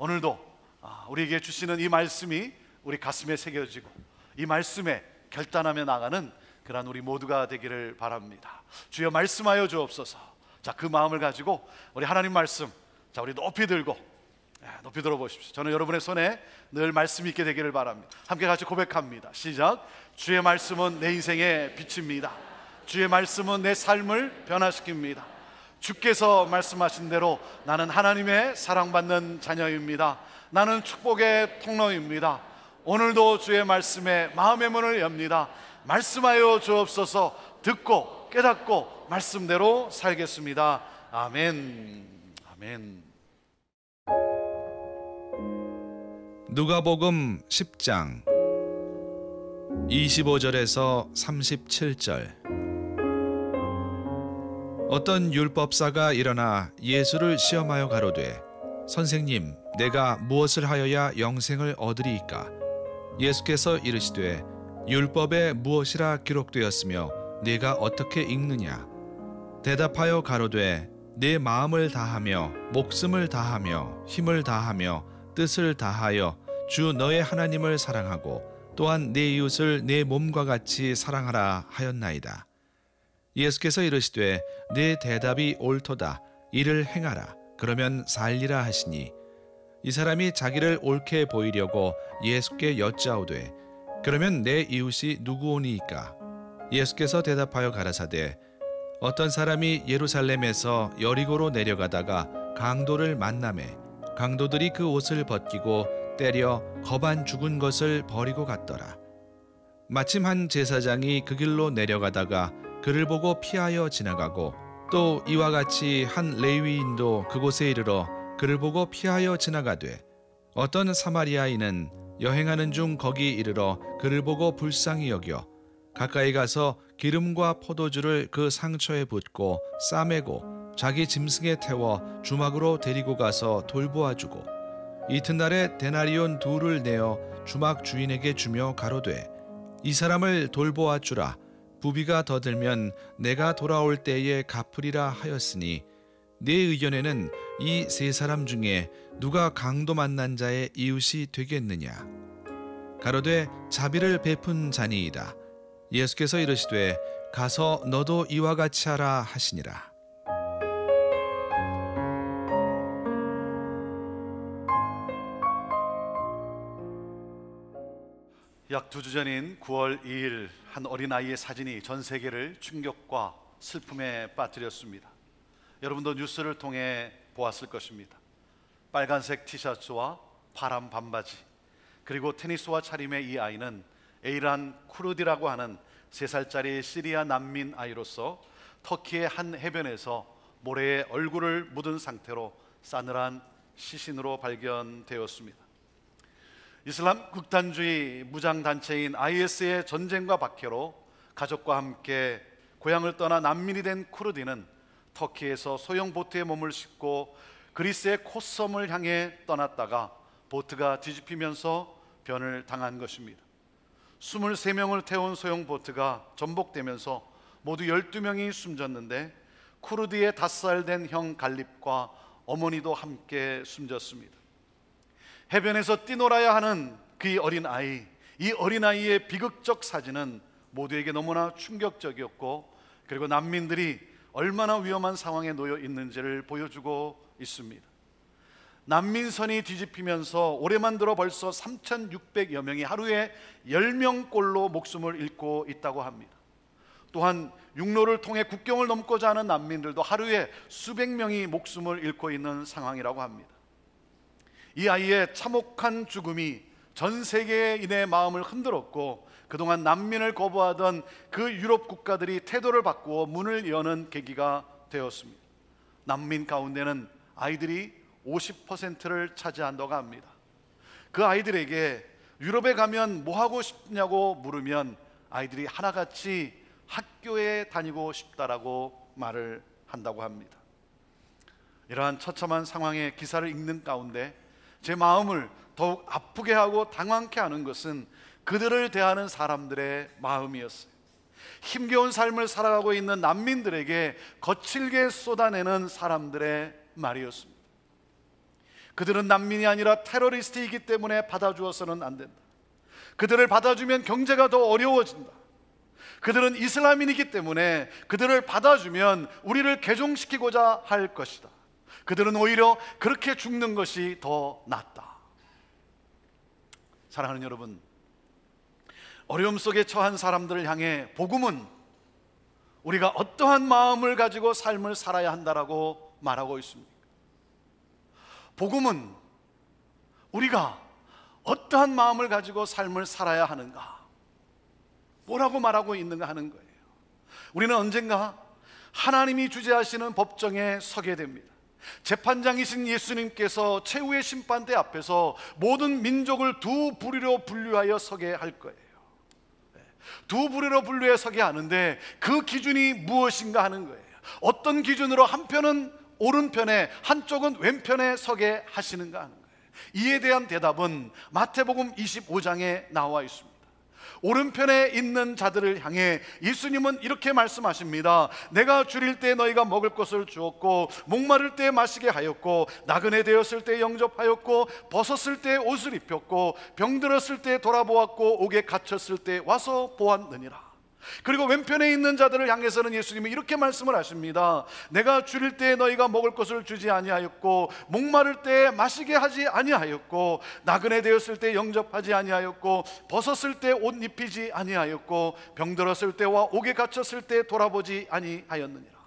오늘도 우리에게 주시는 이 말씀이 우리 가슴에 새겨지고 이 말씀에 결단하며 나가는 그러한 우리 모두가 되기를 바랍니다. 주여 말씀하여 주옵소서. 자, 그 마음을 가지고 우리 하나님 말씀, 자, 우리 높이 들고 높이 들어보십시오. 저는 여러분의 손에 늘 말씀이 있게 되기를 바랍니다. 함께 같이 고백합니다. 시작. 주의 말씀은 내 인생의 빛입니다. 주의 말씀은 내 삶을 변화시킵니다. 주께서 말씀하신 대로 나는 하나님의 사랑받는 자녀입니다. 나는 축복의 통로입니다. 오늘도 주의 말씀에 마음의 문을 엽니다. 말씀하여 주옵소서. 듣고 깨닫고 말씀대로 살겠습니다. 아멘. 아멘. 누가복음 10장 25절에서 37절. 어떤 율법사가 일어나 예수를 시험하여 가로되, 선생님, 내가 무엇을 하여야 영생을 얻으리이까? 예수께서 이르시되, 율법에 무엇이라 기록되었으며 네가 어떻게 읽느냐? 대답하여 가로되, 내 마음을 다하며 목숨을 다하며 힘을 다하며 뜻을 다하여 주 너의 하나님을 사랑하고 또한 내 이웃을 내 몸과 같이 사랑하라 하였나이다. 예수께서 이르시되, 내 대답이 옳도다. 이를 행하라. 그러면 살리라 하시니, 이 사람이 자기를 옳게 보이려고 예수께 여짜오되, 그러면 내 이웃이 누구오니이까? 예수께서 대답하여 가라사대, 어떤 사람이 예루살렘에서 여리고로 내려가다가 강도를 만나매 강도들이 그 옷을 벗기고 때려 겁안 죽은 것을 버리고 갔더라. 마침 한 제사장이 그 길로 내려가다가 그를 보고 피하여 지나가고, 또 이와 같이 한 레위인도 그곳에 이르러 그를 보고 피하여 지나가되, 어떤 사마리아인은 여행하는 중 거기 이르러 그를 보고 불쌍히 여겨 가까이 가서 기름과 포도주를 그 상처에 붓고 싸매고 자기 짐승에 태워 주막으로 데리고 가서 돌보아주고, 이튿날에 데나리온 둘을 내어 주막 주인에게 주며 가로되, 이 사람을 돌보아주라. 부비가 더 들면 내가 돌아올 때에 갚으리라 하였으니, 내 의견에는 이 세 사람 중에 누가 강도 만난 자의 이웃이 되겠느냐? 가로되, 자비를 베푼 자니이다. 예수께서 이르시되, 가서 너도 이와 같이 하라 하시니라. 약 2주 전인 9월 2일 한 어린아이의 사진이 전 세계를 충격과 슬픔에 빠뜨렸습니다. 여러분도 뉴스를 통해 보았을 것입니다. 빨간색 티셔츠와 파란 반바지, 그리고 테니스화 차림의 이 아이는 에이란 쿠르디라고 하는 3살짜리 시리아 난민 아이로서 터키의 한 해변에서 모래에 얼굴을 묻은 상태로 싸늘한 시신으로 발견되었습니다. 이슬람 극단주의 무장단체인 IS의 전쟁과 박해로 가족과 함께 고향을 떠나 난민이 된 쿠르디는 터키에서 소형 보트에 몸을 싣고 그리스의 코섬을 향해 떠났다가 보트가 뒤집히면서 변을 당한 것입니다. 23명을 태운 소형 보트가 전복되면서 모두 12명이 숨졌는데, 쿠르디의 5살 된 형 갈립과 어머니도 함께 숨졌습니다. 해변에서 뛰놀아야 하는 그 어린아이, 이 어린아이의 비극적 사진은 모두에게 너무나 충격적이었고, 그리고 난민들이 얼마나 위험한 상황에 놓여 있는지를 보여주고 있습니다. 난민선이 뒤집히면서 올해만 들어 벌써 3,600여 명이 하루에 10명꼴로 목숨을 잃고 있다고 합니다. 또한 육로를 통해 국경을 넘고자 하는 난민들도 하루에 수백 명이 목숨을 잃고 있는 상황이라고 합니다. 이 아이의 참혹한 죽음이 전 세계인의 마음을 흔들었고, 그동안 난민을 거부하던 그 유럽 국가들이 태도를 바꾸어 문을 여는 계기가 되었습니다. 난민 가운데는 아이들이 50%를 차지한다고 합니다. 그 아이들에게 유럽에 가면 뭐 하고 싶냐고 물으면 아이들이 하나같이 학교에 다니고 싶다라고 말을 한다고 합니다. 이러한 처참한 상황의 기사를 읽는 가운데 제 마음을 더욱 아프게 하고 당황케 하는 것은 그들을 대하는 사람들의 마음이었어요. 힘겨운 삶을 살아가고 있는 난민들에게 거칠게 쏟아내는 사람들의 말이었습니다. 그들은 난민이 아니라 테러리스트이기 때문에 받아주어서는 안 된다. 그들을 받아주면 경제가 더 어려워진다. 그들은 이슬람인이기 때문에 그들을 받아주면 우리를 개종시키고자 할 것이다. 그들은 오히려 그렇게 죽는 것이 더 낫다. 사랑하는 여러분, 어려움 속에 처한 사람들을 향해 복음은 우리가 어떠한 마음을 가지고 삶을 살아야 한다라고 말하고 있습니다. 복음은 우리가 어떠한 마음을 가지고 삶을 살아야 하는가, 뭐라고 말하고 있는가 하는 거예요. 우리는 언젠가 하나님이 주재하시는 법정에 서게 됩니다. 재판장이신 예수님께서 최후의 심판대 앞에서 모든 민족을 두 부류로 분류하여 서게 할 거예요. 두 부류로 분류해 서게 하는데 그 기준이 무엇인가 하는 거예요. 어떤 기준으로 한편은 오른편에 한쪽은 왼편에 서게 하시는가 하는 거예요. 이에 대한 대답은 마태복음 25장에 나와 있습니다. 오른편에 있는 자들을 향해 예수님은 이렇게 말씀하십니다. 내가 줄일 때 너희가 먹을 것을 주었고, 목마를 때 마시게 하였고, 나그네 되었을 때 영접하였고, 벗었을 때 옷을 입혔고, 병들었을 때 돌아보았고, 옥에 갇혔을 때 와서 보았느니라. 그리고 왼편에 있는 자들을 향해서는 예수님이 이렇게 말씀을 하십니다. 내가 줄일 때 너희가 먹을 것을 주지 아니하였고, 목마를 때 마시게 하지 아니하였고, 나그네 되었을 때 영접하지 아니하였고, 벗었을 때 옷 입히지 아니하였고, 병들었을 때와 옥에 갇혔을 때 돌아보지 아니하였느니라.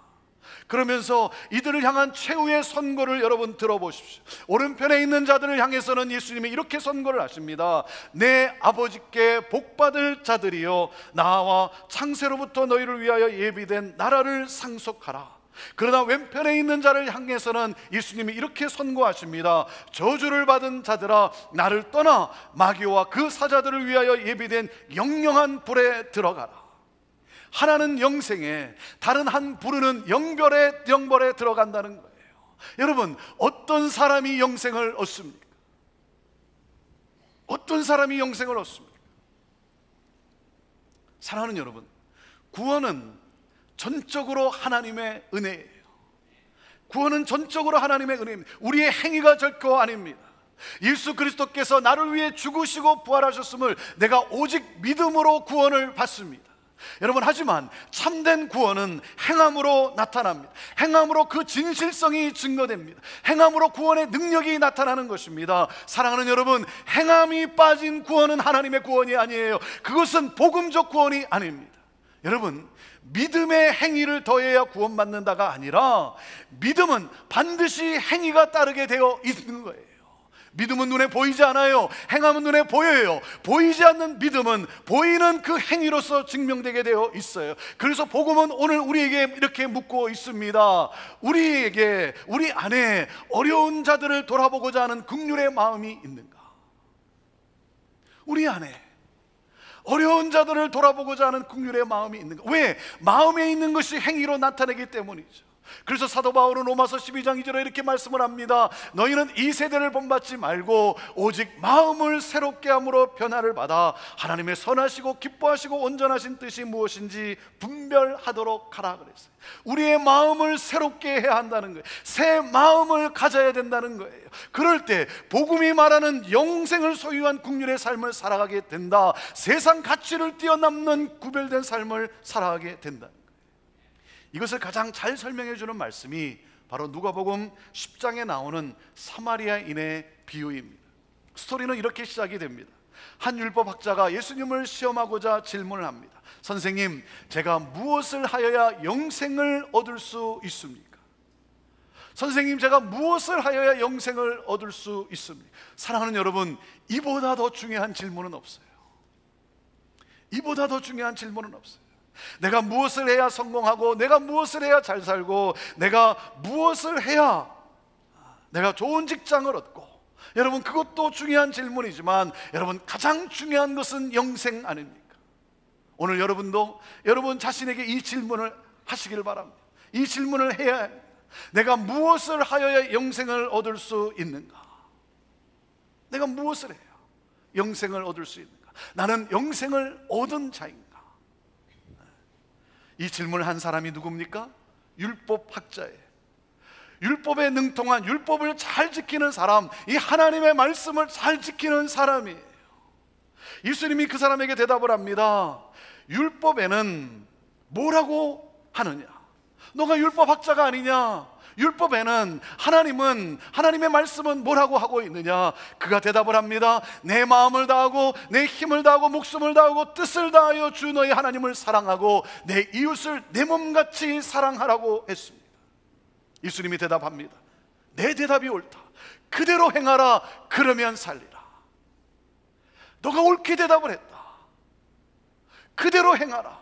그러면서 이들을 향한 최후의 선고를 여러분 들어보십시오. 오른편에 있는 자들을 향해서는 예수님이 이렇게 선고를 하십니다. 내 아버지께 복받을 자들이여, 나와 창세로부터 너희를 위하여 예비된 나라를 상속하라. 그러나 왼편에 있는 자를 향해서는 예수님이 이렇게 선고하십니다. 저주를 받은 자들아, 나를 떠나 마귀와 그 사자들을 위하여 예비된 영영한 불에 들어가라. 하나는 영생에, 다른 한 부류는 영벌에 들어간다는 거예요. 여러분, 어떤 사람이 영생을 얻습니까? 어떤 사람이 영생을 얻습니까? 사랑하는 여러분, 구원은 전적으로 하나님의 은혜예요. 구원은 전적으로 하나님의 은혜입니다. 우리의 행위가 결코 아닙니다. 예수 그리스도께서 나를 위해 죽으시고 부활하셨음을 내가 오직 믿음으로 구원을 받습니다. 여러분, 하지만 참된 구원은 행함으로 나타납니다. 행함으로 그 진실성이 증거됩니다. 행함으로 구원의 능력이 나타나는 것입니다. 사랑하는 여러분, 행함이 빠진 구원은 하나님의 구원이 아니에요. 그것은 복음적 구원이 아닙니다. 여러분, 믿음의 행위를 더해야 구원받는다가 아니라 믿음은 반드시 행위가 따르게 되어 있는 거예요. 믿음은 눈에 보이지 않아요. 행함은 눈에 보여요. 보이지 않는 믿음은 보이는 그 행위로서 증명되게 되어 있어요. 그래서 복음은 오늘 우리에게 이렇게 묻고 있습니다. 우리 안에 어려운 자들을 돌아보고자 하는 긍휼의 마음이 있는가? 우리 안에 어려운 자들을 돌아보고자 하는 긍휼의 마음이 있는가? 왜? 마음에 있는 것이 행위로 나타나기 때문이죠. 그래서 사도 바울은 로마서 12장 2절에 이렇게 말씀을 합니다. 너희는 이 세대를 본받지 말고 오직 마음을 새롭게 함으로 변화를 받아 하나님의 선하시고 기뻐하시고 온전하신 뜻이 무엇인지 분별하도록 하라 그랬어요. 우리의 마음을 새롭게 해야 한다는 거예요. 새 마음을 가져야 된다는 거예요. 그럴 때 복음이 말하는 영생을 소유한 긍휼의 삶을 살아가게 된다. 세상 가치를 뛰어넘는 구별된 삶을 살아가게 된다. 이것을 가장 잘 설명해 주는 말씀이 바로 누가복음 10장에 나오는 사마리아인의 비유입니다. 스토리는 이렇게 시작이 됩니다. 한 율법학자가 예수님을 시험하고자 질문을 합니다. 선생님, 제가 무엇을 하여야 영생을 얻을 수 있습니까? 선생님, 제가 무엇을 하여야 영생을 얻을 수 있습니까? 사랑하는 여러분, 이보다 더 중요한 질문은 없어요. 이보다 더 중요한 질문은 없어요. 내가 무엇을 해야 성공하고, 내가 무엇을 해야 잘 살고, 내가 무엇을 해야 내가 좋은 직장을 얻고, 여러분, 그것도 중요한 질문이지만 여러분, 가장 중요한 것은 영생 아닙니까? 오늘 여러분도 여러분 자신에게 이 질문을 하시기를 바랍니다. 이 질문을 해야 합니다. 내가 무엇을 하여야 영생을 얻을 수 있는가? 내가 무엇을 해야 영생을 얻을 수 있는가? 나는 영생을 얻은 자인가? 이 질문을 한 사람이 누굽니까? 율법학자예요. 율법에 능통한, 율법을 잘 지키는 사람, 이 하나님의 말씀을 잘 지키는 사람이에요. 예수님이 그 사람에게 대답을 합니다. 율법에는 뭐라고 하느냐? 너가 율법학자가 아니냐? 율법에는 하나님의 말씀은 뭐라고 하고 있느냐? 그가 대답을 합니다. 내 마음을 다하고 내 힘을 다하고 목숨을 다하고 뜻을 다하여 주 너희 하나님을 사랑하고 내 이웃을 내 몸같이 사랑하라고 했습니다. 예수님이 대답합니다. 내 대답이 옳다. 그대로 행하라. 그러면 살리라. 너가 옳게 대답을 했다. 그대로 행하라.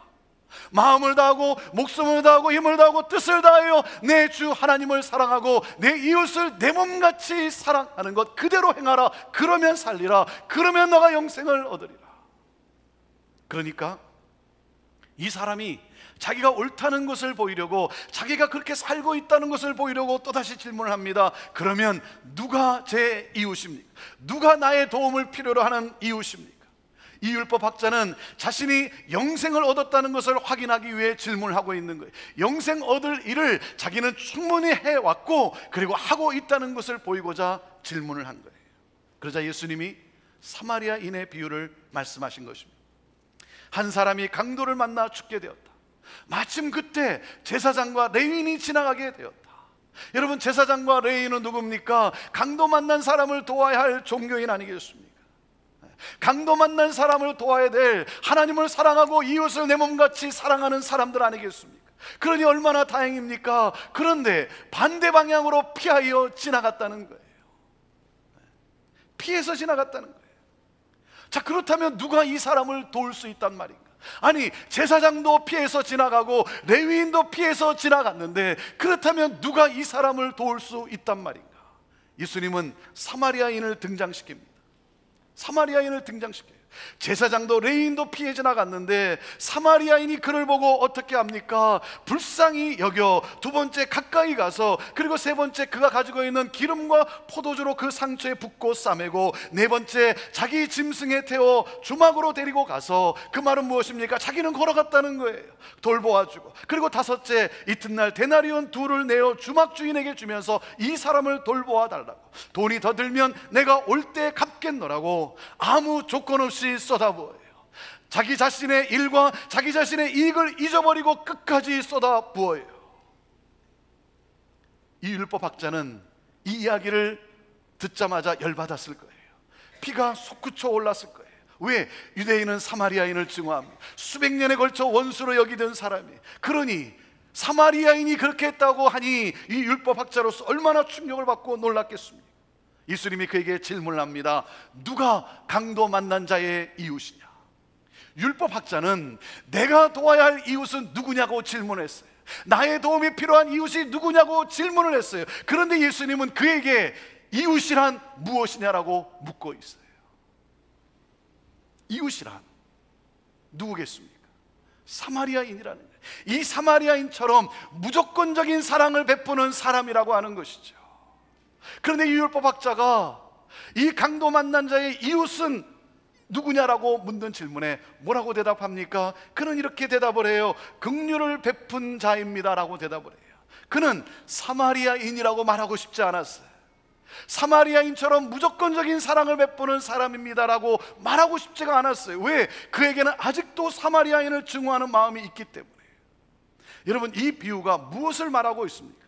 마음을 다하고 목숨을 다하고 힘을 다하고 뜻을 다하여 내 주 하나님을 사랑하고 내 이웃을 내 몸같이 사랑하는 것 그대로 행하라. 그러면 살리라. 그러면 너가 영생을 얻으리라. 그러니까 이 사람이 자기가 옳다는 것을 보이려고, 자기가 그렇게 살고 있다는 것을 보이려고 또다시 질문을 합니다. 그러면 누가 제 이웃입니까? 누가 나의 도움을 필요로 하는 이웃입니까? 이 율법학자는 자신이 영생을 얻었다는 것을 확인하기 위해 질문을 하고 있는 거예요. 영생 얻을 일을 자기는 충분히 해왔고 그리고 하고 있다는 것을 보이고자 질문을 한 거예요. 그러자 예수님이 사마리아인의 비유를 말씀하신 것입니다. 한 사람이 강도를 만나 죽게 되었다. 마침 그때 제사장과 레위인이 지나가게 되었다. 여러분, 제사장과 레위인은 누굽니까? 강도 만난 사람을 도와야 할 종교인 아니겠습니까? 강도 만난 사람을 도와야 될, 하나님을 사랑하고 이웃을 내 몸같이 사랑하는 사람들 아니겠습니까? 그러니 얼마나 다행입니까? 그런데 반대 방향으로 피하여 지나갔다는 거예요. 피해서 지나갔다는 거예요. 자, 그렇다면 누가 이 사람을 도울 수 있단 말인가? 아니, 제사장도 피해서 지나가고 레위인도 피해서 지나갔는데 그렇다면 누가 이 사람을 도울 수 있단 말인가? 예수님은 사마리아인을 등장시킵니다. 사마리아인을 등장시켜요. 제사장도 레위인도 피해 지나갔는데 사마리아인이 그를 보고 어떻게 합니까? 불쌍히 여겨 두 번째 가까이 가서, 그리고 세 번째 그가 가지고 있는 기름과 포도주로 그 상처에 붓고 싸매고, 네 번째 자기 짐승에 태워 주막으로 데리고 가서, 그 말은 무엇입니까? 자기는 걸어갔다는 거예요. 돌보아주고, 그리고 다섯째 이튿날 데나리온 2를 내어 주막 주인에게 주면서 이 사람을 돌보아 달라고, 돈이 더 들면 내가 올 때 갚겠노라고 아무 조건 없이 쏟아부어요. 자기 자신의 일과 자기 자신의 이익을 잊어버리고 끝까지 쏟아부어요. 이 율법학자는 이 이야기를 듣자마자 열받았을 거예요. 피가 솟구쳐 올랐을 거예요. 왜? 유대인은 사마리아인을 증오합니다. 수백 년에 걸쳐 원수로 여기던 사람이, 그러니 사마리아인이 그렇게 했다고 하니 이 율법학자로서 얼마나 충격을 받고 놀랐겠습니까? 예수님이 그에게 질문을 합니다. 누가 강도 만난 자의 이웃이냐? 율법학자는 내가 도와야 할 이웃은 누구냐고 질문했어요. 나의 도움이 필요한 이웃이 누구냐고 질문을 했어요. 그런데 예수님은 그에게 이웃이란 무엇이냐라고 묻고 있어요. 이웃이란 누구겠습니까? 사마리아인이라는 거예요. 이 사마리아인처럼 무조건적인 사랑을 베푸는 사람이라고 하는 것이죠. 그런데 이 율법학자가 이 강도 만난 자의 이웃은 누구냐라고 묻는 질문에 뭐라고 대답합니까? 그는 이렇게 대답을 해요. 긍휼을 베푼 자입니다 라고 대답을 해요. 그는 사마리아인이라고 말하고 싶지 않았어요. 사마리아인처럼 무조건적인 사랑을 베푸는 사람입니다라고 말하고 싶지가 않았어요. 왜? 그에게는 아직도 사마리아인을 증오하는 마음이 있기 때문에. 여러분, 이 비유가 무엇을 말하고 있습니까?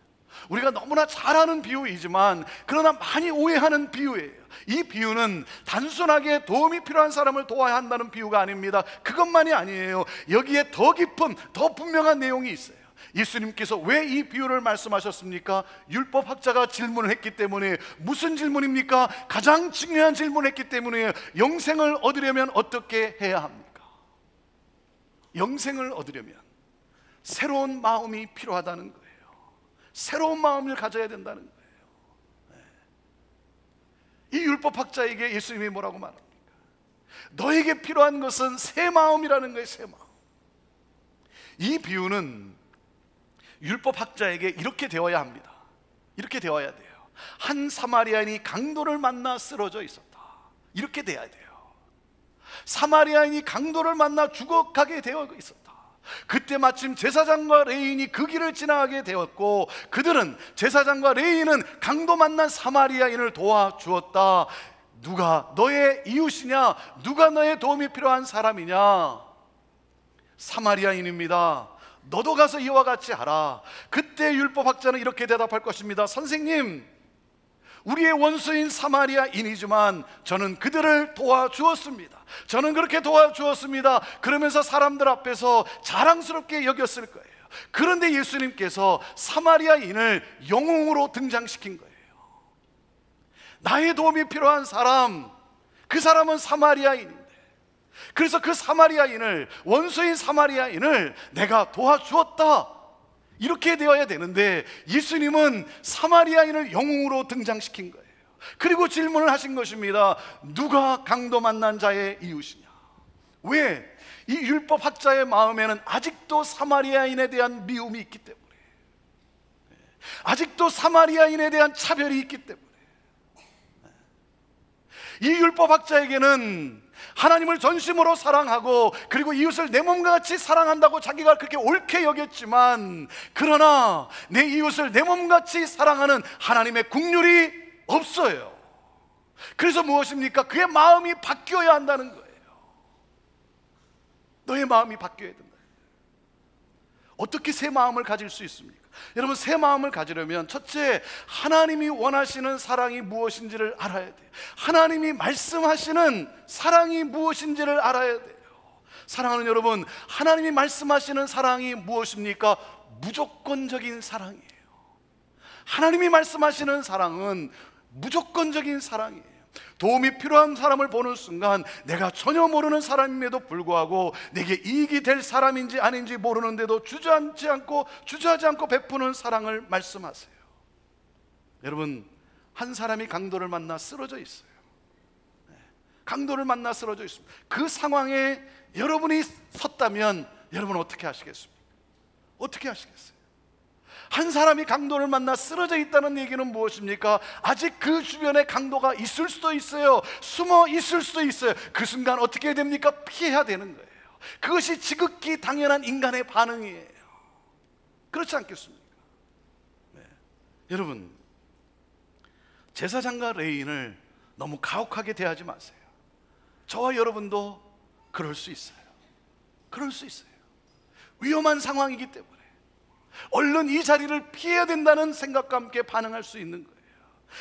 우리가 너무나 잘 아는 비유이지만 그러나 많이 오해하는 비유예요. 이 비유는 단순하게 도움이 필요한 사람을 도와야 한다는 비유가 아닙니다. 그것만이 아니에요. 여기에 더 깊은, 더 분명한 내용이 있어요. 예수님께서 왜 이 비유를 말씀하셨습니까? 율법학자가 질문을 했기 때문에. 무슨 질문입니까? 가장 중요한 질문을 했기 때문에. 영생을 얻으려면 어떻게 해야 합니까? 영생을 얻으려면 새로운 마음이 필요하다는 거예요. 새로운 마음을 가져야 된다는 거예요. 이 율법학자에게 예수님이 뭐라고 말합니까? 너에게 필요한 것은 새 마음이라는 거예요. 새 마음. 이 비유는 율법학자에게 이렇게 되어야 합니다. 이렇게 되어야 돼요. 한 사마리아인이 강도를 만나 쓰러져 있었다. 이렇게 돼야 돼요. 사마리아인이 강도를 만나 죽어가게 되어 있었다. 그때 마침 제사장과 레위인이 그 길을 지나가게 되었고, 그들은, 제사장과 레위인은 강도 만난 사마리아인을 도와주었다. 누가 너의 이웃이냐? 누가 너의 도움이 필요한 사람이냐? 사마리아인입니다. 너도 가서 이와 같이 하라. 그때 율법학자는 이렇게 대답할 것입니다. 선생님, 우리의 원수인 사마리아인이지만 저는 그들을 도와주었습니다. 저는 그렇게 도와주었습니다. 그러면서 사람들 앞에서 자랑스럽게 여겼을 거예요. 그런데 예수님께서 사마리아인을 영웅으로 등장시킨 거예요. 나의 도움이 필요한 사람, 그 사람은 사마리아인인데, 그래서 그 사마리아인을, 원수인 사마리아인을 내가 도와주었다, 이렇게 되어야 되는데 예수님은 사마리아인을 영웅으로 등장시킨 거예요. 그리고 질문을 하신 것입니다. 누가 강도 만난 자의 이웃이냐? 왜? 이 율법학자의 마음에는 아직도 사마리아인에 대한 미움이 있기 때문에, 아직도 사마리아인에 대한 차별이 있기 때문에, 이 율법학자에게는 하나님을 전심으로 사랑하고 그리고 이웃을 내 몸과 같이 사랑한다고 자기가 그렇게 옳게 여겼지만, 그러나 내 이웃을 내 몸같이 사랑하는 하나님의 긍휼이 없어요. 그래서 무엇입니까? 그의 마음이 바뀌어야 한다는 거예요. 너의 마음이 바뀌어야 된다. 어떻게 새 마음을 가질 수 있습니까? 여러분, 새 마음을 가지려면 첫째, 하나님이 원하시는 사랑이 무엇인지를 알아야 돼요. 하나님이 말씀하시는 사랑이 무엇인지를 알아야 돼요. 사랑하는 여러분, 하나님이 말씀하시는 사랑이 무엇입니까? 무조건적인 사랑이에요. 하나님이 말씀하시는 사랑은 무조건적인 사랑이에요. 도움이 필요한 사람을 보는 순간 내가 전혀 모르는 사람임에도 불구하고 내게 이익이 될 사람인지 아닌지 모르는데도 주저하지 않고 베푸는 사랑을 말씀하세요. 여러분, 한 사람이 강도를 만나 쓰러져 있어요. 강도를 만나 쓰러져 있습니다. 그 상황에 여러분이 섰다면 여러분 어떻게 하시겠습니까? 어떻게 하시겠어요? 한 사람이 강도를 만나 쓰러져 있다는 얘기는 무엇입니까? 아직 그 주변에 강도가 있을 수도 있어요. 숨어 있을 수도 있어요. 그 순간 어떻게 됩니까? 피해야 되는 거예요. 그것이 지극히 당연한 인간의 반응이에요. 그렇지 않겠습니까? 네. 여러분, 제사장과 레위인을 너무 가혹하게 대하지 마세요. 저와 여러분도 그럴 수 있어요. 그럴 수 있어요. 위험한 상황이기 때문에 얼른 이 자리를 피해야 된다는 생각과 함께 반응할 수 있는 거예요.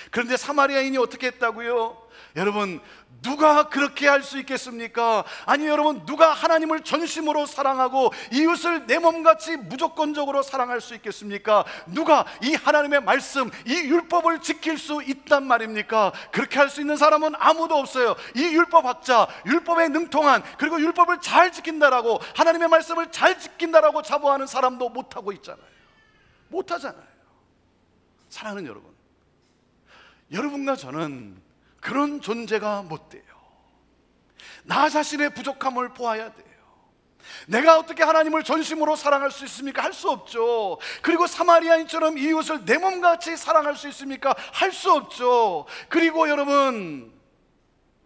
그런데 사마리아인이 어떻게 했다고요? 여러분, 누가 그렇게 할 수 있겠습니까? 아니, 여러분, 누가 하나님을 전심으로 사랑하고 이웃을 내 몸같이 무조건적으로 사랑할 수 있겠습니까? 누가 이 하나님의 말씀, 이 율법을 지킬 수 있단 말입니까? 그렇게 할 수 있는 사람은 아무도 없어요. 이 율법학자, 율법에 능통한, 그리고 율법을 잘 지킨다라고, 하나님의 말씀을 잘 지킨다라고 자부하는 사람도 못하고 있잖아요. 못하잖아요. 사랑하는 여러분, 여러분과 저는 그런 존재가 못 돼요. 나 자신의 부족함을 보아야 돼요. 내가 어떻게 하나님을 전심으로 사랑할 수 있습니까? 할 수 없죠. 그리고 사마리아인처럼 이웃을 내 몸같이 사랑할 수 있습니까? 할 수 없죠. 그리고 여러분,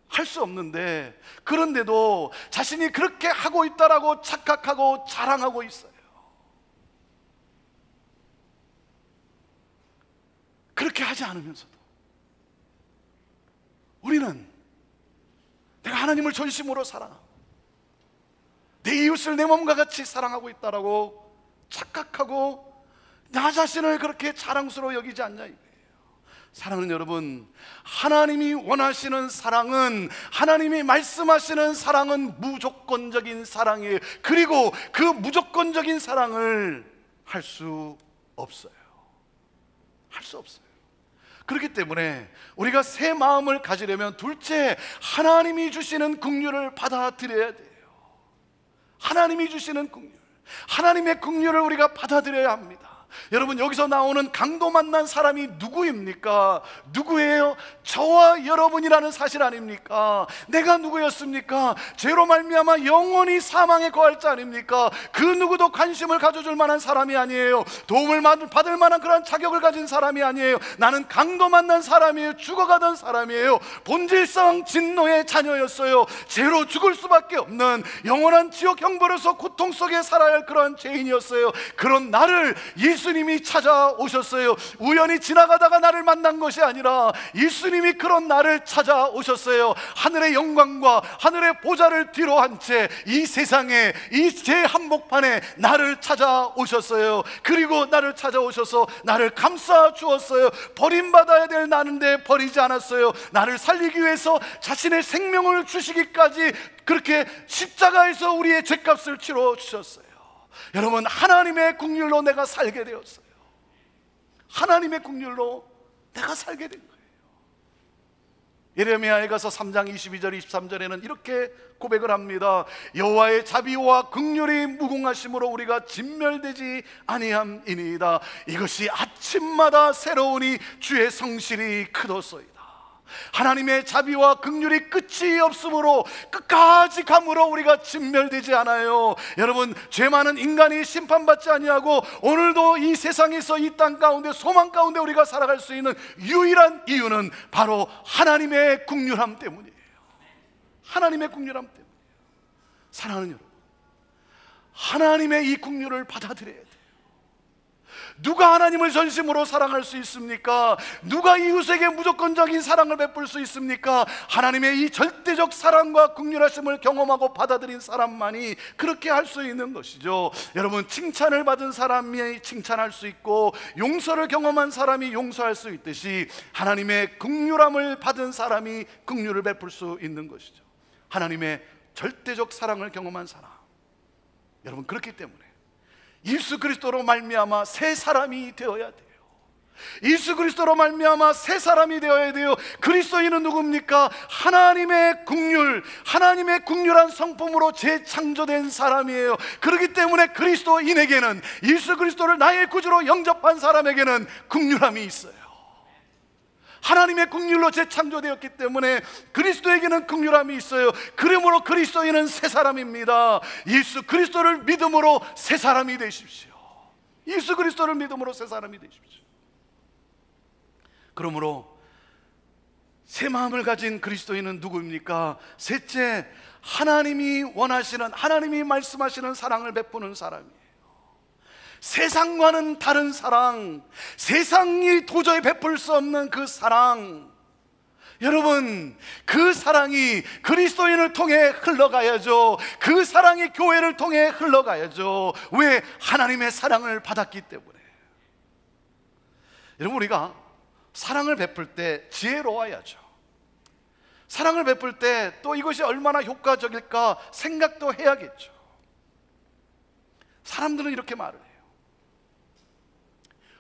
할 수 없는데, 그런데도 자신이 그렇게 하고 있다라고 착각하고 자랑하고 있어요. 그렇게 하지 않으면서도 우리는 내가 하나님을 전심으로 사랑하고 내 이웃을 내 몸과 같이 사랑하고 있다라고 착각하고 나 자신을 그렇게 자랑스러워 여기지 않냐 이거예요. 사랑하는 여러분, 하나님이 원하시는 사랑은, 하나님이 말씀하시는 사랑은 무조건적인 사랑이에요. 그리고 그 무조건적인 사랑을 할 수 없어요. 할 수 없어요. 그렇기 때문에 우리가 새 마음을 가지려면 둘째, 하나님이 주시는 긍휼을 받아들여야 돼요. 하나님이 주시는 긍휼, 하나님의 긍휼을 우리가 받아들여야 합니다. 여러분, 여기서 나오는 강도 만난 사람이 누구입니까? 누구예요? 저와 여러분이라는 사실 아닙니까? 내가 누구였습니까? 죄로 말미암아 영원히 사망에 거할 자 아닙니까? 그 누구도 관심을 가져줄 만한 사람이 아니에요. 도움을 받을 만한 그런 자격을 가진 사람이 아니에요. 나는 강도 만난 사람이에요. 죽어가던 사람이에요. 본질상 진노의 자녀였어요. 죄로 죽을 수밖에 없는 영원한 지옥 형벌에서 고통 속에 살아야 할 그러한 죄인이었어요. 그런 나를 예수님이 찾아오셨어요. 우연히 지나가다가 나를 만난 것이 아니라 예수님이 그런 나를 찾아오셨어요. 하늘의 영광과 하늘의 보좌를 뒤로 한 채 이 세상에, 이 제 한복판에 나를 찾아오셨어요. 그리고 나를 찾아오셔서 나를 감싸 주었어요. 버림받아야 될 나는데 버리지 않았어요. 나를 살리기 위해서 자신의 생명을 주시기까지 그렇게 십자가에서 우리의 죄값을 치러 주셨어요. 여러분, 하나님의 긍휼로 내가 살게 되었어요. 하나님의 긍휼로 내가 살게 된 거예요. 예레미야에 가서 3장 22절 23절에는 이렇게 고백을 합니다. 여호와의 자비와 긍휼이 무궁하심으로 우리가 진멸되지 아니함이니이다. 이것이 아침마다 새로우니 주의 성실이 크도소이다. 하나님의 자비와 긍휼이 끝이 없으므로 끝까지 감으로 우리가 진멸되지 않아요. 여러분, 죄 많은 인간이 심판받지 아니하고 오늘도 이 세상에서 이 땅 가운데 소망 가운데 우리가 살아갈 수 있는 유일한 이유는 바로 하나님의 긍휼함 때문이에요. 하나님의 긍휼함 때문이에요. 사랑하는 여러분, 하나님의 이 긍휼을 받아들여야 돼요. 누가 하나님을 전심으로 사랑할 수 있습니까? 누가 이웃에게 무조건적인 사랑을 베풀 수 있습니까? 하나님의 이 절대적 사랑과 긍휼하심을 경험하고 받아들인 사람만이 그렇게 할 수 있는 것이죠. 여러분, 칭찬을 받은 사람이 칭찬할 수 있고 용서를 경험한 사람이 용서할 수 있듯이 하나님의 긍휼함을 받은 사람이 긍휼을 베풀 수 있는 것이죠. 하나님의 절대적 사랑을 경험한 사람, 여러분, 그렇기 때문에 예수 그리스도로 말미암아 새 사람이 되어야 돼요. 예수 그리스도로 말미암아 새 사람이 되어야 돼요. 그리스도인은 누굽니까? 하나님의 긍휼, 하나님의 긍휼한 성품으로 재창조된 사람이에요. 그렇기 때문에 그리스도인에게는, 예수 그리스도를 나의 구주로 영접한 사람에게는 긍휼함이 있어요. 하나님의 긍휼로 재창조되었기 때문에 그리스도에게는 긍휼함이 있어요. 그러므로 그리스도인은 새 사람입니다. 예수 그리스도를 믿음으로 새 사람이 되십시오. 예수 그리스도를 믿음으로 새 사람이 되십시오. 그러므로 새 마음을 가진 그리스도인은 누구입니까? 셋째, 하나님이 원하시는, 하나님이 말씀하시는 사랑을 베푸는 사람이에요. 세상과는 다른 사랑, 세상이 도저히 베풀 수 없는 그 사랑, 여러분, 그 사랑이 그리스도인을 통해 흘러가야죠. 그 사랑이 교회를 통해 흘러가야죠. 왜? 하나님의 사랑을 받았기 때문에. 여러분, 우리가 사랑을 베풀 때 지혜로워야죠. 사랑을 베풀 때 또 이것이 얼마나 효과적일까 생각도 해야겠죠. 사람들은 이렇게 말을 해요.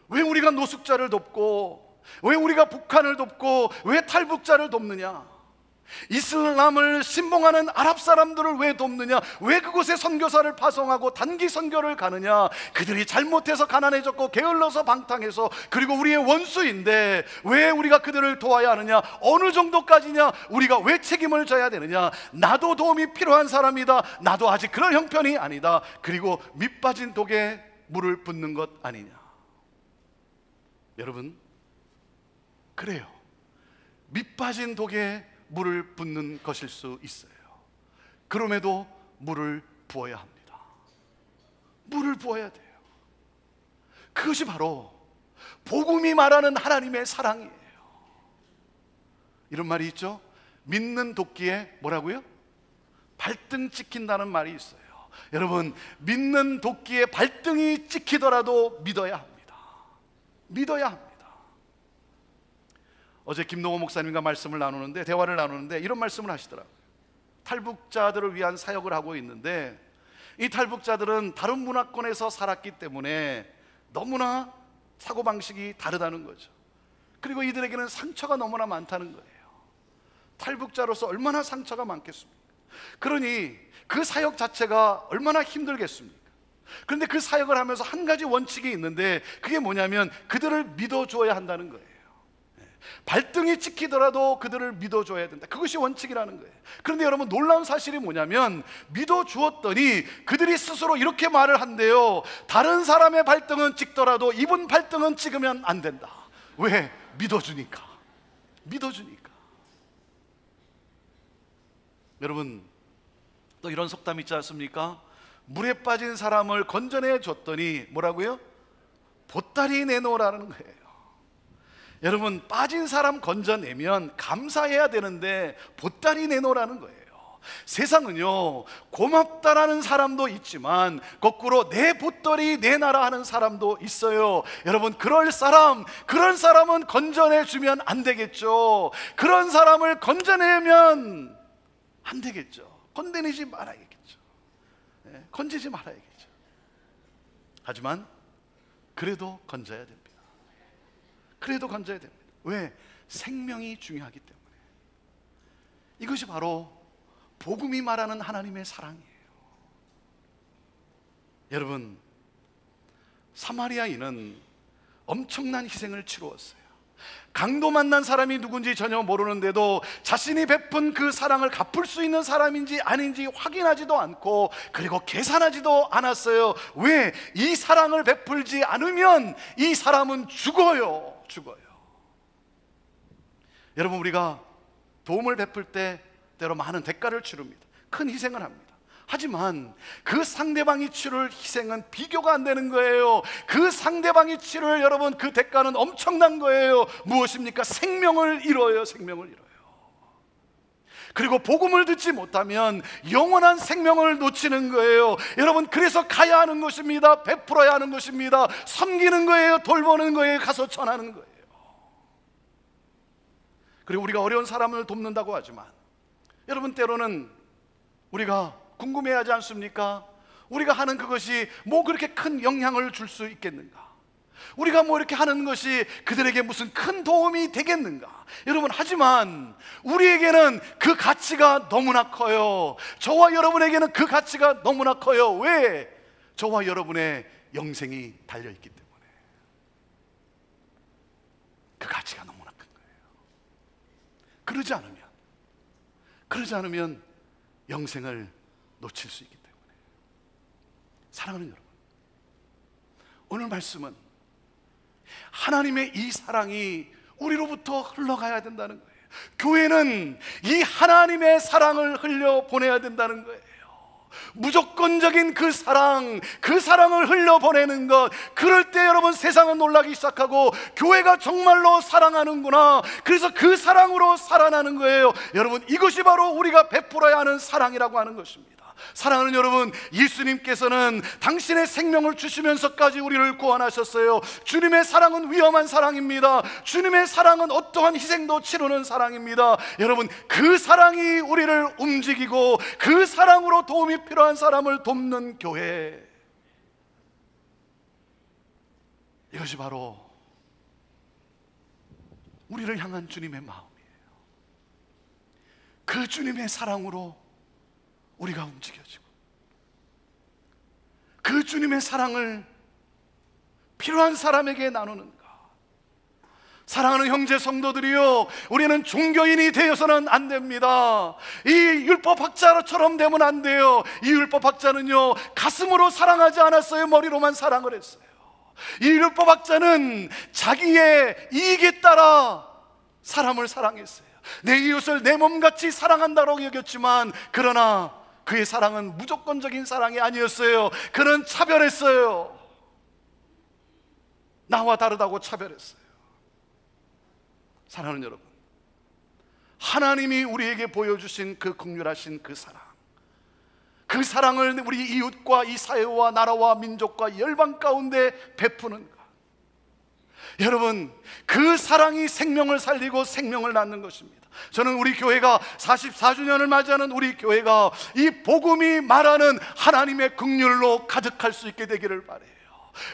왜 우리가 노숙자를 돕고, 왜 우리가 북한을 돕고, 왜 탈북자를 돕느냐? 이슬람을 신봉하는 아랍 사람들을 왜 돕느냐? 왜 그곳에 선교사를 파송하고 단기 선교를 가느냐? 그들이 잘못해서 가난해졌고 게을러서 방탕해서, 그리고 우리의 원수인데 왜 우리가 그들을 도와야 하느냐? 어느 정도까지냐? 우리가 왜 책임을 져야 되느냐? 나도 도움이 필요한 사람이다. 나도 아직 그럴 형편이 아니다. 그리고 밑 빠진 독에 물을 붓는 것 아니냐? 여러분, 그래요. 밑 빠진 독에 물을 붓는 것일 수 있어요. 그럼에도 물을 부어야 합니다. 물을 부어야 돼요. 그것이 바로 복음이 말하는 하나님의 사랑이에요. 이런 말이 있죠. 믿는 도끼에 뭐라고요? 발등 찍힌다는 말이 있어요. 여러분, 믿는 도끼에 발등이 찍히더라도 믿어야 합니다. 믿어야 합니다. 어제 김동호 목사님과 대화를 나누는데 이런 말씀을 하시더라고요. 탈북자들을 위한 사역을 하고 있는데 이 탈북자들은 다른 문화권에서 살았기 때문에 너무나 사고방식이 다르다는 거죠. 그리고 이들에게는 상처가 너무나 많다는 거예요. 탈북자로서 얼마나 상처가 많겠습니까? 그러니 그 사역 자체가 얼마나 힘들겠습니까? 그런데 그 사역을 하면서 한 가지 원칙이 있는데, 그게 뭐냐면 그들을 믿어줘야 한다는 거예요. 발등이 찍히더라도 그들을 믿어줘야 된다. 그것이 원칙이라는 거예요. 그런데 여러분, 놀라운 사실이 뭐냐면 믿어주었더니 그들이 스스로 이렇게 말을 한대요. 다른 사람의 발등은 찍더라도 이분 발등은 찍으면 안 된다. 왜? 믿어주니까. 믿어주니까. 여러분, 또 이런 속담 있지 않습니까? 물에 빠진 사람을 건져내 줬더니 뭐라고요? 보따리 내놓으라는 거예요. 여러분, 빠진 사람 건져내면 감사해야 되는데 보따리 내놓으라는 거예요. 세상은요, 고맙다라는 사람도 있지만 거꾸로 내 보따리 내놔라 하는 사람도 있어요. 여러분, 그런 사람은 건져내주면 안 되겠죠. 그런 사람을 건져내면 안 되겠죠. 건드리지 말아야겠죠. 건지지 말아야겠죠. 하지만 그래도 건져야 됩니다. 그래도 건져야 됩니다. 왜? 생명이 중요하기 때문에. 이것이 바로 복음이 말하는 하나님의 사랑이에요. 여러분, 사마리아인은 엄청난 희생을 치루었어요. 강도 만난 사람이 누군지 전혀 모르는데도 자신이 베푼 그 사랑을 갚을 수 있는 사람인지 아닌지 확인하지도 않고, 그리고 계산하지도 않았어요. 왜? 이 사랑을 베풀지 않으면 이 사람은 죽어요. 여러분, 우리가 도움을 베풀 때 때로 많은 대가를 치릅니다. 큰 희생을 합니다. 하지만 그 상대방이 치를 희생은 비교가 안 되는 거예요. 그 상대방이 치를, 여러분, 그 대가는 엄청난 거예요. 무엇입니까? 생명을 잃어요. 생명을 잃어요. 그리고 복음을 듣지 못하면 영원한 생명을 놓치는 거예요. 여러분, 그래서 가야 하는 것입니다. 베풀어야 하는 것입니다. 섬기는 거예요. 돌보는 거예요. 가서 전하는 거예요. 그리고 우리가 어려운 사람을 돕는다고 하지만, 여러분, 때로는 우리가 궁금해하지 않습니까? 우리가 하는 그것이 뭐 그렇게 큰 영향을 줄 수 있겠는가? 우리가 뭐 이렇게 하는 것이 그들에게 무슨 큰 도움이 되겠는가? 여러분, 하지만 우리에게는 그 가치가 너무나 커요. 저와 여러분에게는 그 가치가 너무나 커요. 왜? 저와 여러분의 영생이 달려있기 때문에. 그 가치가 너무나 큰 거예요. 그러지 않으면 영생을 놓칠 수 있기 때문에. 사랑하는 여러분, 오늘 말씀은 하나님의 이 사랑이 우리로부터 흘러가야 된다는 거예요. 교회는 이 하나님의 사랑을 흘려보내야 된다는 거예요. 무조건적인 그 사랑을 흘려보내는 것, 그럴 때 여러분, 세상은 놀라기 시작하고 교회가 정말로 사랑하는구나, 그래서 그 사랑으로 살아나는 거예요. 여러분, 이것이 바로 우리가 베풀어야 하는 사랑이라고 하는 것입니다. 사랑하는 여러분, 예수님께서는 당신의 생명을 주시면서까지 우리를 구원하셨어요. 주님의 사랑은 위험한 사랑입니다. 주님의 사랑은 어떠한 희생도 치르는 사랑입니다. 여러분, 그 사랑이 우리를 움직이고 그 사랑으로 도움이 필요한 사람을 돕는 교회, 이것이 바로 우리를 향한 주님의 마음이에요. 그 주님의 사랑으로 우리가 움직여지고, 그 주님의 사랑을 필요한 사람에게 나누는가. 사랑하는 형제 성도들이요, 우리는 종교인이 되어서는 안 됩니다. 이 율법학자처럼 되면 안 돼요. 이 율법학자는요, 가슴으로 사랑하지 않았어요. 머리로만 사랑을 했어요. 이 율법학자는 자기의 이익에 따라 사람을 사랑했어요. 내 이웃을 내 몸같이 사랑한다고 여겼지만, 그러나 그의 사랑은 무조건적인 사랑이 아니었어요. 그는 차별했어요. 나와 다르다고 차별했어요. 사랑하는 여러분, 하나님이 우리에게 보여주신 그 긍휼하신 그 사랑을 우리 이웃과 이 사회와 나라와 민족과 열방 가운데 베푸는 것, 여러분, 그 사랑이 생명을 살리고 생명을 낳는 것입니다. 저는 우리 교회가 44주년을 맞이하는 우리 교회가 이 복음이 말하는 하나님의 긍휼로 가득할 수 있게 되기를 바라요.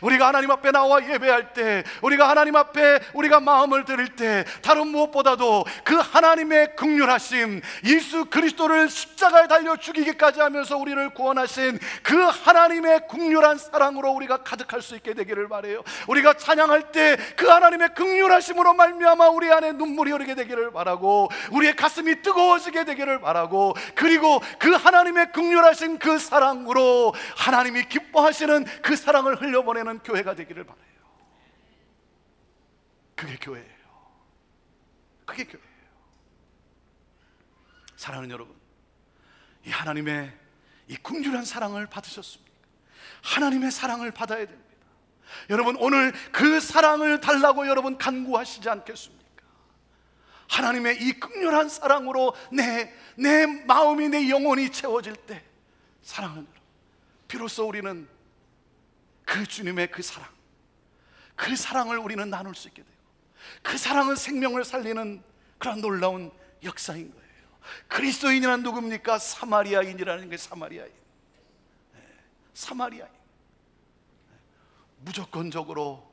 우리가 하나님 앞에 나와 예배할 때, 우리가 하나님 앞에 우리가 마음을 드릴 때, 다른 무엇보다도 그 하나님의 긍휼하심, 예수 그리스도를 십자가에 달려 죽이기까지 하면서 우리를 구원하신 그 하나님의 긍휼한 사랑으로 우리가 가득할 수 있게 되기를 바라요. 우리가 찬양할 때 그 하나님의 긍휼하심으로 말미암아 우리 안에 눈물이 흐르게 되기를 바라고, 우리의 가슴이 뜨거워지게 되기를 바라고, 그리고 그 하나님의 긍휼하신 그 사랑으로 하나님이 기뻐하시는 그 사랑을 흘려보내는 교회가 되기를 바라요. 그게 교회예요. 그게 교회예요. 사랑하는 여러분, 이 하나님의 이 긍휼한 사랑을 받으셨습니까? 하나님의 사랑을 받아야 됩니다. 여러분, 오늘 그 사랑을 달라고 여러분 간구하시지 않겠습니까? 하나님의 이 긍휼한 사랑으로 내 마음이, 내 영혼이 채워질 때, 사랑하는 여러분, 비로소 우리는 그 주님의 그 사랑, 그 사랑을 우리는 나눌 수 있게 되고, 그 사랑은 생명을 살리는 그런 놀라운 역사인 거예요. 그리스도인이란 누굽니까? 사마리아인이라는 게 사마리아인. 사마리아인. 무조건적으로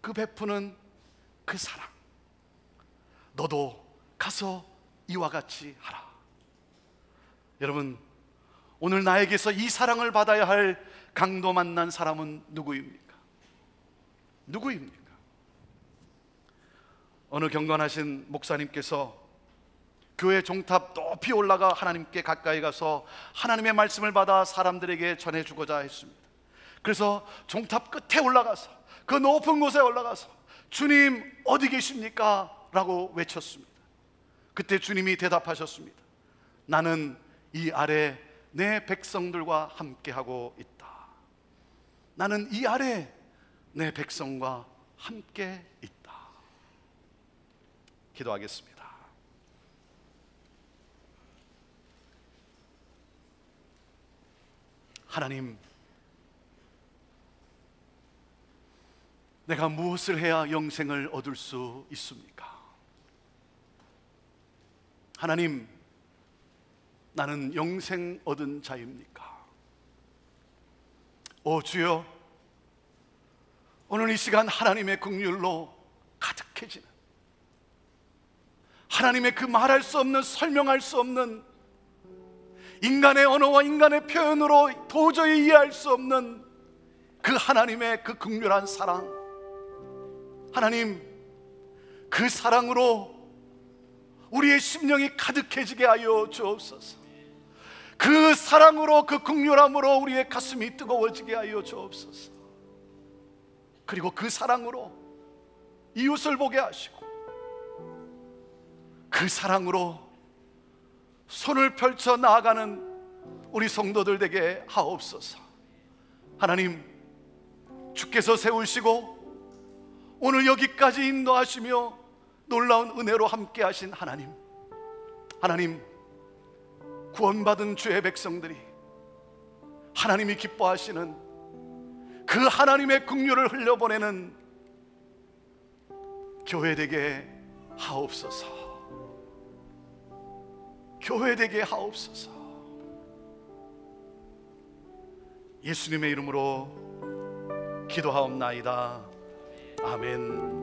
그 베푸는 그 사랑, 너도 가서 이와 같이 하라. 여러분, 오늘 나에게서 이 사랑을 받아야 할 강도 만난 사람은 누구입니까? 누구입니까? 어느 경건하신 목사님께서 교회 종탑 높이 올라가 하나님께 가까이 가서 하나님의 말씀을 받아 사람들에게 전해주고자 했습니다. 그래서 종탑 끝에 올라가서, 그 높은 곳에 올라가서 주님 어디 계십니까? 라고 외쳤습니다. 그때 주님이 대답하셨습니다. 나는 이 아래 내 백성들과 함께하고 있다. 나는 이 아래 내 백성과 함께 있다. 기도하겠습니다. 하나님, 내가 무엇을 해야 영생을 얻을 수 있습니까? 하나님, 나는 영생 얻은 자입니까? 오 주여, 오늘 이 시간 하나님의 긍휼로 가득해지는, 하나님의 그 말할 수 없는, 설명할 수 없는, 인간의 언어와 인간의 표현으로 도저히 이해할 수 없는 그 하나님의 그 긍휼한 사랑, 하나님, 그 사랑으로 우리의 심령이 가득해지게 하여 주옵소서. 그 사랑으로, 그 긍휼함으로 우리의 가슴이 뜨거워지게 하여 주옵소서. 그리고 그 사랑으로 이웃을 보게 하시고, 그 사랑으로 손을 펼쳐 나아가는 우리 성도들 되게 하옵소서. 하나님, 주께서 세우시고 오늘 여기까지 인도하시며 놀라운 은혜로 함께 하신 하나님, 하나님, 구원받은 주의 백성들이 하나님이 기뻐하시는 그 하나님의 긍휼을 흘려보내는 교회 되게 하옵소서. 교회 되게 하옵소서. 예수님의 이름으로 기도하옵나이다. 아멘.